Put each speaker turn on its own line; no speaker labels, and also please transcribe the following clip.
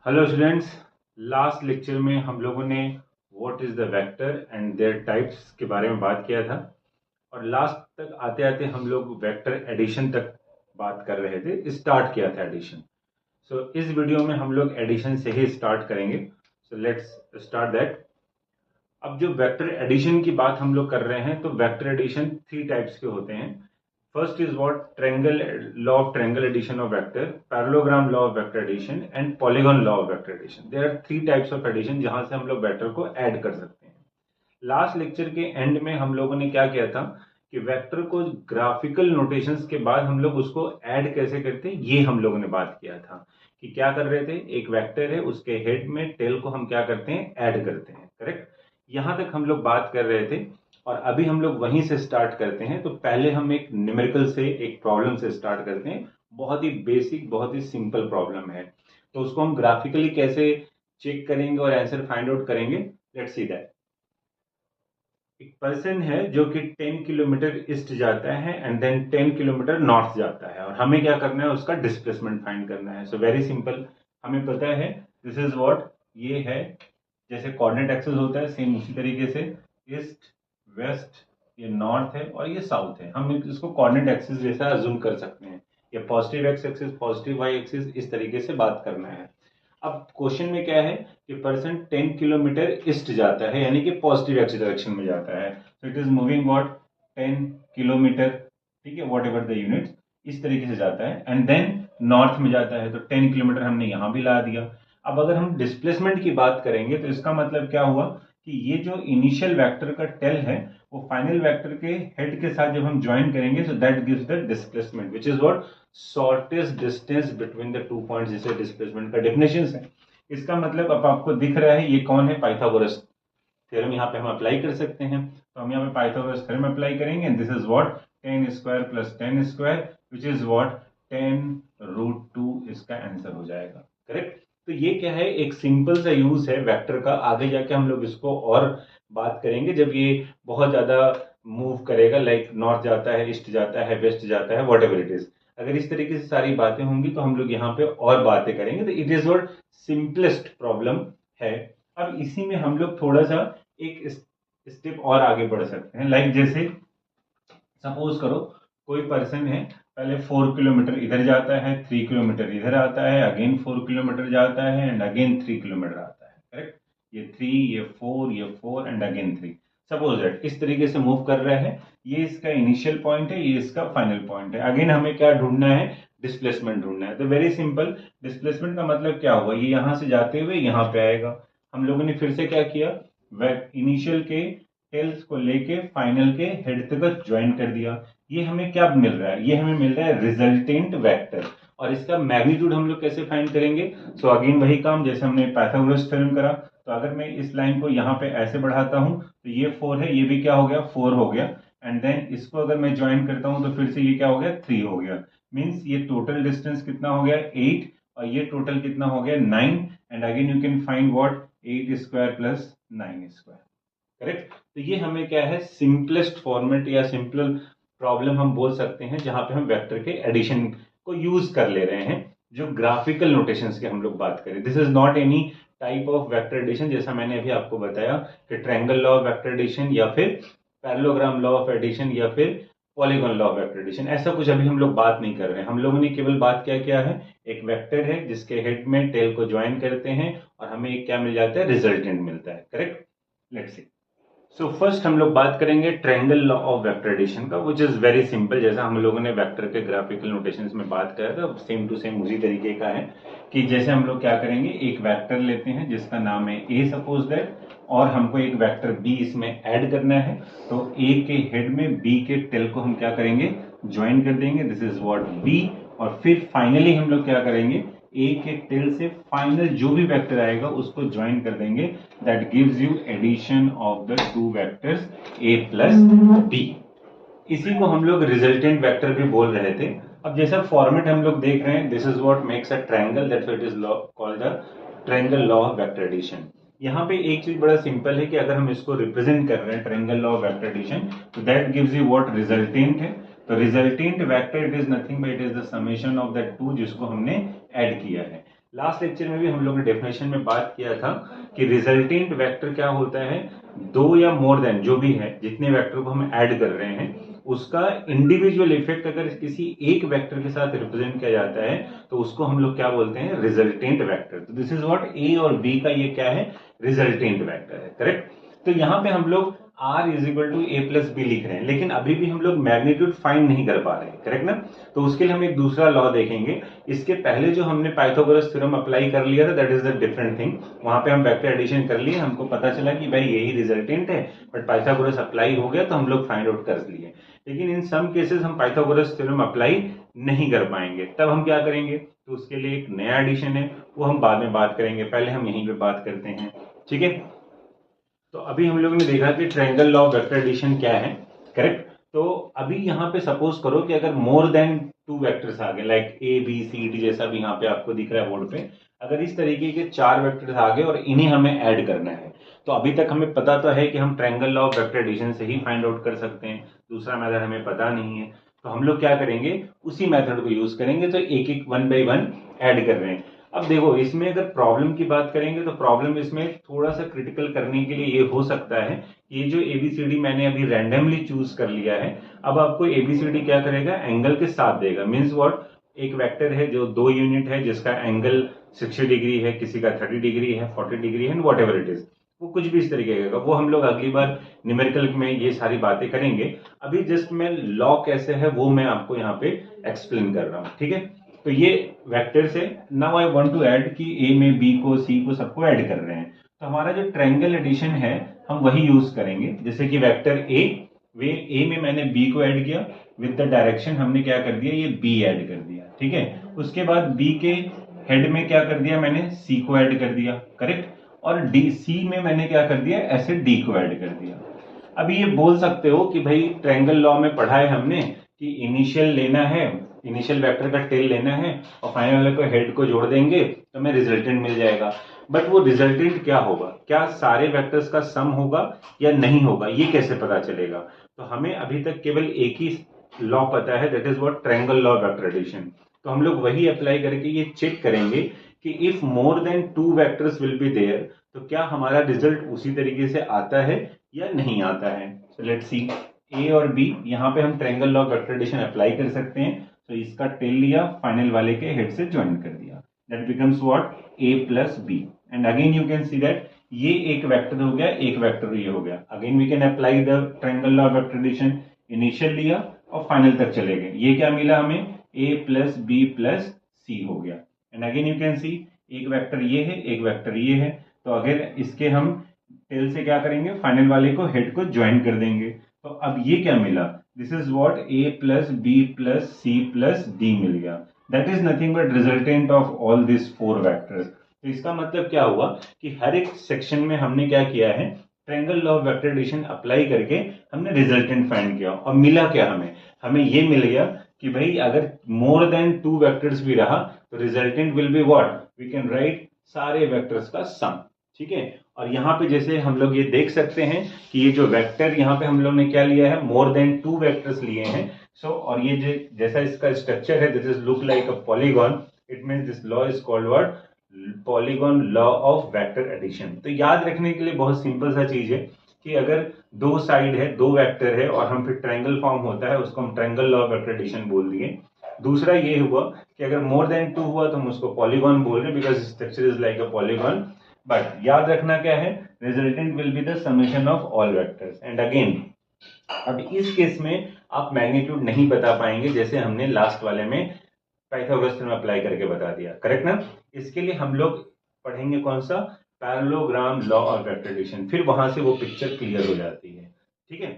Hello students, last lecture में हम लोगों ने what is the vector and there types के बारे में बात किया था और लास्ट तक आते आते हम लोग वेक्टर एडिशन तक बात कर रहे थे, स्टार्ट किया था एडिशन। सो इस वीडियो में हम लोग एडिशन से ही स्टार्ट करेंगे। So let's start that. अब जो वेक्टर एडिशन की बात हम लोग कर रहे हैं तो वेक्टर एडिशन थ्री टाइप्स के होते हैं। First is what triangle law of triangle addition of vector, parallelogram law of vector addition and polygon law of vector addition. There are three types of addition जहां से हम लोग vector को add कर सकते हैं। लास्ट लेक्चर के and में हम लोगों ने क्या किया था कि वेक्टर को ग्राफिकल नोटेशंस के बाद हम लोग उसको ऐड कैसे करते हैं ये हम लोगों ने बात किया था कि क्या कर रहे थे, एक वेक्टर है उसके हेड में टेल को हम क्या करते हैं, ऐड करते हैं। करेक्ट, यहां तक हम लोग बात कर रहे थे और अभी हम लोग वहीं से स्टार्ट करते हैं। तो पहले हम एक न्यूमेरिकल से, एक प्रॉब्लम से स्टार्ट करते हैं। बहुत ही बेसिक, बहुत ही सिंपल प्रॉब्लम है, तो उसको हम ग्राफिकली कैसे चेक करेंगे और आंसर फाइंड आउट करेंगे, लेट्स सी दैट। एक पर्सन है जो कि 10 किलोमीटर ईस्ट जाता है एंड देन 10 किलोमीटर नॉर्थ जाता है और हमें क्या करना है, उसका डिस्प्लेसमेंट फाइंड करना है। सो वेरी सिंपल, हमें पता है दिस इज व्हाट, ये है जैसे कोऑर्डिनेट एक्सिस होता है सेम उसी तरीके से ईस्ट वेस्ट, ये नॉर्थ है और ये साउथ है। हम इसको कोऑर्डिनेट एक्सिस जैसा अज्यूम कर सकते हैं। ये positive X axis, positive Y axis, इस तरीके से बात करना है। अब क्वेश्चन में क्या है कि पर्सन 10 किलोमीटर ईस्ट जाता है यानी कि पॉजिटिव एक्स डायरेक्शन में जाता है। So it is moving what 10 kilometre, ठीक है, व्हाट एवर द यूनिट्स, इस तरीके से जाता है एंड देन नॉर्थ में जाता है तो 10 किलोमीटर हमने यहां भी ला दिया। अब अगर हम डिस्प्लेसमेंट की बात करेंगे तो इसका मतलब क्या हुआ कि ये जो इनिशियल वेक्टर का टेल है वो फाइनल वेक्टर के हेड के साथ जब हम ज्वाइन करेंगे so that gives the displacement which is what shortest distance between the two points, जिसे डिस्प्लेसमेंट का डेफिनेशन है। इसका मतलब अब आपको दिख रहा है ये कौन है, पाइथागोरस थ्योरम यहाँ पे हम अप्लाई कर सकते हैं। तो हम यहाँ पे पाइथागोरस थ्योरम अप्लाई करेंगे, this is what 10 square plus 10 square which is what 10√2 इसका आंसर हो जाएगा। करेक्ट, तो ये क्या है, एक सिंपल सा यूज है वेक्टर का। आगे जाके हम लोग इसको और बात करेंगे जब ये बहुत ज्यादा मूव करेगा, लाइक नॉर्थ जाता है, ईस्ट जाता है, वेस्ट जाता है, वॉट एवर इट इज। अगर इस तरीके से सारी बातें होंगी तो हम लोग यहाँ पे और बातें करेंगे। तो it is what simplest problem है। अब इसी में हम लोग थोड़ा सा एक स्टेप और आगे बढ़ सकते हैं। लाइक जैसे सपोज करो कोई पर्सन है, पहले 4 किलोमीटर इधर जाता है, 3 किलोमीटर इधर आता है, अगेन 4 किलोमीटर जाता है एंड अगेन 3 किलोमीटर आता है। करेक्ट, ये 3, ये 4 एंड अगेन 3। सपोज दैट इस तरीके से मूव कर रहा है। ये इसका इनिशियल पॉइंट है, ये इसका फाइनल पॉइंट है। अगेन हमें क्या ढूंढना है, डिस्प्लेसमेंट ढूंढना है। तो वेरी सिंपल, डिस्प्लेसमेंट का मतलब क्या हुआ, ये यहां से जाते हुए यहां पे आएगा। हम लोगों ने फिर से क्या किया, इनिशियल के टेल्स को लेके फाइनल के हेड तक ज्वाइन कर दिया। ये हमें क्या मिल रहा है, ये हमें मिल रहा है रिजल्टेंट वेक्टर। और इसका मैग्नीट्यूड हम लोग कैसे फाइंड करेंगे, सो अगेन वही काम जैसे हमने पाइथागोरस थ्योरम करा। तो अगर मैं इस लाइन को यहाँ पे ऐसे बढ़ाता हूं तो ये 4 है, ये भी क्या हो गया, 4 हो गया एंड देन इसको अगर मैं ज्वाइन करता हूं तो फिर से ये क्या हो गया, 3 हो गया। मीन्स ये टोटल डिस्टेंस कितना हो गया, 8, और ये टोटल कितना हो गया, 9। And again you can find what 8 square plus 9 square. Correct, तो ये हमें क्या है, सिंपलेस्ट फॉर्मेट या सिंपल प्रॉब्लम हम बोल सकते हैं जहां पे हम वेक्टर के एडिशन को यूज कर ले रहे हैं। जो ग्राफिकल नोटेशंस की हम लोग बात करें, this is not any type of vector addition, जैसा मैंने अभी आपको बताया कि triangle law of vector addition या फिर पैरेललोग्राम लॉ ऑफ एडिशन या फिर polygon law of vector addition, ऐसा कुछ अभी हम लोग बात नहीं कर रहे हैं। हम लोगों ने केवल बात क्या किया है, एक वेक्टर है जिसके हेड में टेल को ज्वाइन करते हैं और हमें एक क्या मिल जाता है, रिजल्टेंट मिलता है। Correct, let's see. So first हम लोग बात करेंगे triangle law of vector addition का, व्हिच इज वेरी सिंपल। जैसा हम लोगों ने वेक्टर के ग्राफिकल नोटेशंस में बात किया था, सेम टू सेम उसी तरीके का है कि जैसे हम लोग क्या करेंगे, एक वेक्टर लेते हैं जिसका नाम है ए सपोज दैट, और हमको एक वेक्टर बी इसमें ऐड करना है। तो ए के हेड में बी के टेल को हम क्या करेंगे, ज्वाइन कर देंगे, दिस इज व्हाट बी। और फिर फाइनली हम लोग क्या करेंगे, ए के टेल से फाइनल जो भी वेक्टर आएगा उसको ज्वाइन कर देंगे, that gives you addition of the two vectors A plus B. इसी को हम लोग रिजल्टेंट वेक्टर भी बोल रहे थे। अब जैसा फॉर्मेट हम लोग देख रहे हैं, this is what makes a triangle, that's what is called the triangle law of vector addition. यहाँ पे एक चीज बड़ा सिंपल है कि अगर हम इसको रिप्रेजेंट कर रहे हैं triangle law of vector addition, तो that gives you what resultant है। तो resultant vector it is nothing but it is the summation of that two जिसको हमने ऐड किया है। लास्ट लेक्चर में भी हम लोग ने डेफिनेशन में बात किया था कि रिजल्टेंट वेक्टर क्या होता है, दो या मोर देन जो भी है, जितने वेक्टर को हम ऐड कर रहे हैं उसका इंडिविजुअल इफेक्ट अगर किसी एक वेक्टर के साथ रिप्रेजेंट किया जाता है तो उसको हम लोग क्या बोलते हैं, रिजल्टेंट वेक्टर। तो दिस इज व्हाट ए और बी का ये क्या है, रिजल्टेंट वेक्टर है, करेक्ट। तो यहां पे हम लोग r is equal to A plus B लिख रहे हैं, लेकिन अभी भी हम लोग मैग्नीट्यूड फाइंड नहीं कर पा रहे हैं, करेक्ट ना। तो उसके लिए हम एक दूसरा लॉ देखेंगे। इसके पहले जो हमने पाइथागोरस थ्योरम अप्लाई कर लिया था, that is the different thing. वहां पे हम वेक्टर एडिशन कर लिए, हमको पता चला कि भाई यही रिजल्टेंट है, बट पाइथागोरस अप्लाई हो गया तो हम लोग फाइंड आउट कर लिए। लेकिन इन सम केसेस हम पाइथागोरस थ्योरम अप्लाई नहीं कर पाएंगे, तब हम क्या करेंगे, तो उसके लिए एक नया एडिशन है, वो हम बाद में बात करेंगे, पहले हम यहीं पे बात करते हैं, ठीक है। तो अभी हम लोगों ने देखा कि triangle law of vector addition क्या है, करेक्ट। तो अभी यहाँ पे सपोज करो कि अगर मोर देन टू वेक्टर्स आ गए, like A B C D, जैसा भी यहाँ पे आपको दिख रहा है बोर्ड पे, अगर इस तरीके के चार वेक्टर्स आ गए और इन्हें हमें ऐड करना है, तो अभी तक हमें पता तो है कि हम triangle law of vector addition से ही फाइंड आउट कर सकते हैं, दूसरा मेथड हमें पता नहीं है। तो हम लोग क्या करेंगे, उसी मेथड को यूज करेंगे। तो एक एक वन बाई वन ऐड कर रहे हैं। अब देखो, इसमें अगर प्रॉब्लम की बात करेंगे तो प्रॉब्लम इसमें थोड़ा सा क्रिटिकल करने के लिए ये हो सकता है, ये जो एबीसीडी मैंने अभी रैंडमली चूज कर लिया है, अब आपको एबीसीडी क्या करेगा, एंगल के साथ देगा। मींस व्हाट, एक वेक्टर है जो 2 यूनिट है, जिसका एंगल 60 डिग्री है, किसी का 30 डिग्री है, 40 डिग्री है, वॉट एवर इट इज, वो कुछ भी इस तरीके का, वो हम लोग अगली बार न्यूमेरिकल में ये सारी बातें करेंगे। अभी जस्ट मैं लॉ कैसे है वो मैं आपको यहाँ पे एक्सप्लेन कर रहा हूँ, ठीक है। तो ये वेक्टर से now I want to add कि ए में बी को सी को सबको ऐड कर रहे हैं, तो हमारा जो ट्रायंगल एडिशन है हम वही यूज करेंगे। जैसे कि वेक्टर ए, वे ए में मैंने बी को ऐड किया, विद द डायरेक्शन हमने क्या कर दिया, ये बी ऐड कर दिया, ठीक है। उसके बाद बी के हेड में क्या कर दिया, मैंने सी को ऐड कर दिया, करेक्ट। और डी सी में मैंने क्या कर दिया, ऐसे डी को ऐड कर दिया। अभी ये बोल सकते हो कि भाई ट्रायंगल लॉ में पढ़ा है हमने कि इनिशियल लेना है, इनिशियल वेक्टर का टेल लेना है और फाइनल वाले को हेड को जोड़ देंगे तो हमें रिजल्टेंट मिल जाएगा। बट वो रिजल्टेंट क्या होगा, क्या सारे वेक्टर्स का सम होगा या नहीं होगा, ये कैसे पता चलेगा। तो हमें अभी तक केवल एक ही लॉ पता है, that is what, triangle law of vector addition. तो हम लोग वही अप्लाई करके ये चेक करेंगे कि if more than two vectors will be there, तो क्या हमारा रिजल्ट उसी तरीके से आता है या नहीं आता है। सो लेट्स सी, ए और बी, यहाँ पे हम triangle law of vector addition apply कर सकते हैं। तो इसका टेल लिया, फाइनल वाले के हेड से ज्वाइन कर दिया, that becomes what, A plus B. And again you can see that ये एक वेक्टर हो गया, एक वेक्टर ये हो गया। Again we can apply the triangle law of vector addition, initial लिया और फाइनल तक चले गए। ये क्या मिला हमें, ए प्लस बी प्लस सी हो गया। एंड अगेन यू कैन सी, एक वेक्टर ये है, एक वेक्टर ये है, तो अगर इसके हम टेल से क्या करेंगे, फाइनल वाले को हेड को ज्वाइन कर देंगे। तो अब ये क्या मिला, this is what, A plus B plus C plus D मिल गया। That is nothing but resultant of all this 4 vectors. तो इसका मतलब क्या हुआ कि हर एक सेक्शन में हमने क्या किया है, triangle law of vector addition apply करके हमने रिजल्टेंट फाइंड किया। और मिला क्या हमें, हमें ये मिल गया कि भाई अगर मोर देन 2 वेक्टर्स भी रहा तो resultant will be what, we can write सारे वेक्टर्स का सम, ठीक है। और यहाँ पे जैसे हम लोग ये देख सकते हैं कि ये जो वेक्टर यहाँ पे हम लोग ने क्या लिया है, मोर देन 2 वेक्टर्स लिए हैं। सो और ये जो जैसा इसका स्ट्रक्चर है, this is look like a polygon, it means this law is called what, polygon law of vector addition. तो याद रखने के लिए बहुत सिंपल सा चीज है कि अगर 2 साइड है, 2 वेक्टर है और हम फिर ट्रायंगल फॉर्म होता है, उसको हम triangle law of vector addition बोल दिए। दूसरा ये हुआ कि अगर मोर देन 2 हुआ तो हम उसको पॉलीगॉन बोल रहे हैं, because structure is like a polygon. But याद रखना क्या है, resultant will be the summation of all vectors. And again अब इस केस में आप मैग्नीट्यूड नहीं बता पाएंगे, जैसे हमने लास्ट वाले में पाइथागोरस थ्योरम अप्लाई करके बता दिया, करेक्ट ना। इसके लिए हम लोग पढ़ेंगे कौन सा, parallelogram law of vector addition, फिर वहां से वो पिक्चर क्लियर हो जाती है, ठीक है।